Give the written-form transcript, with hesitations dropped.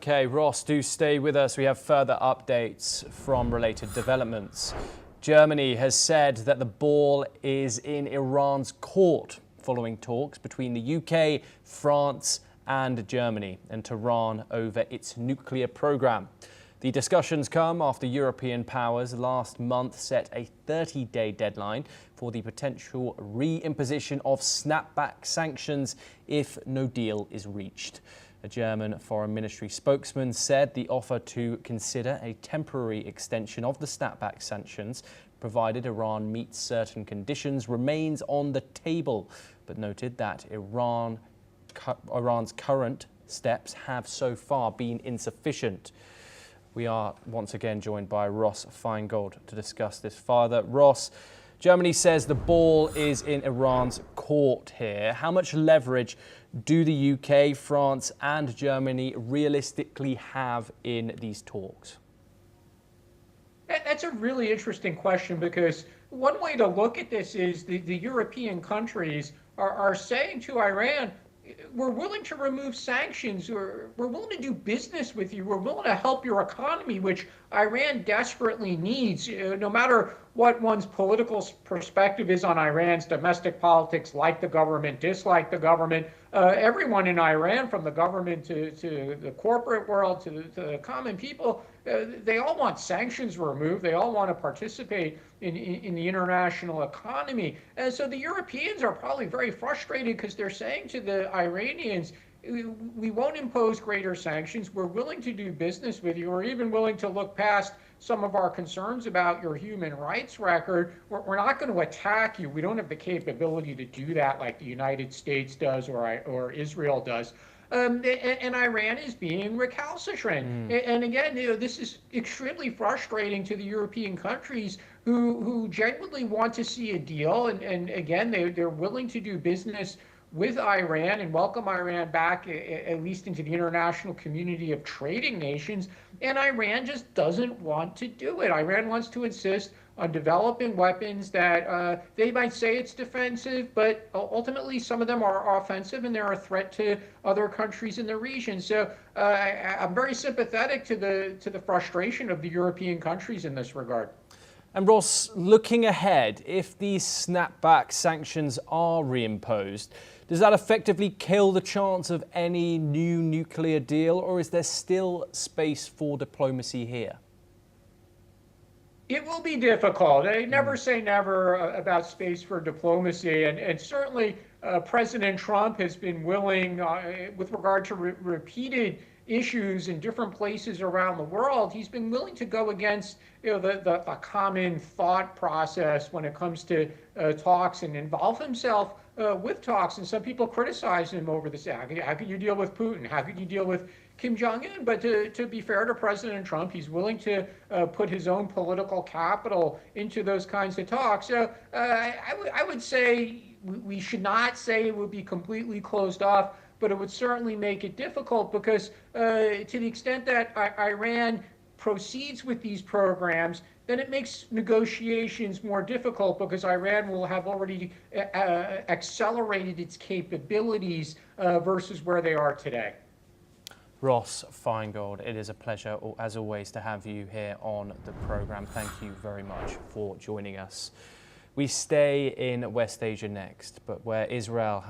Okay, Ross, do stay with us. We have further updates from related developments. Germany has said that the ball is in Iran's court following talks between the UK, France and Germany and Tehran over its nuclear program. The discussions come after European powers last month set a 30-day deadline for the potential re-imposition of snapback sanctions if no deal is reached. A German Foreign Ministry spokesman said the offer to consider a temporary extension of the snapback sanctions, provided Iran meets certain conditions, remains on the table, but noted that Iran's current steps have so far been insufficient. We are once again joined by Ross Feingold to discuss this further. Ross, Germany says the ball is in Iran's court here. How much leverage do the UK, France and Germany realistically have in these talks? That's a really interesting question, because one way to look at this is the European countries are saying to Iran, we're willing to remove sanctions, or we're willing to do business with you, we're willing to help your economy, which Iran desperately needs. No matter what one's political perspective is on Iran's domestic politics, like the government, dislike the government, everyone in Iran, from the government to the corporate world to the common people, they all want sanctions removed. They all want to participate in the international economy. And so the Europeans are probably very frustrated, because they're saying to the Iranians, we won't impose greater sanctions. We're willing to do business with you. We're even willing to look past some of our concerns about your human rights record. We're not going to attack you. We don't have the capability to do that like the United States does or Israel does. And Iran is being recalcitrant. And again, this is extremely frustrating to the European countries who genuinely want to see a deal. And again, they're willing to do business with Iran and welcome Iran back, at least into the international community of trading nations. And Iran just doesn't want to do it. Iran wants to insist on developing weapons that they might say it's defensive, but ultimately some of them are offensive, and they're a threat to other countries in the region. So I'm very sympathetic to the frustration of the European countries in this regard. And Ross, looking ahead, if these snapback sanctions are reimposed, does that effectively kill the chance of any new nuclear deal, or is there still space for diplomacy here? It will be difficult. I never say never about space for diplomacy. And certainly President Trump has been willing, with regard to repeated issues in different places around the world, he's been willing to go against the common thought process when it comes to talks, and involve himself with talks. And some people criticize him over this. How could you deal with Putin? How could you deal with Kim Jong-un? But to be fair to President Trump, he's willing to put his own political capital into those kinds of talks. So I would say we should not say it would be completely closed off, but it would certainly make it difficult, because to the extent that Iran proceeds with these programs, then it makes negotiations more difficult, because Iran will have already accelerated its capabilities versus where they are today. Ross Feingold, it is a pleasure, as always, to have you here on the program. Thank you very much for joining us. We stay in West Asia next, but where Israel has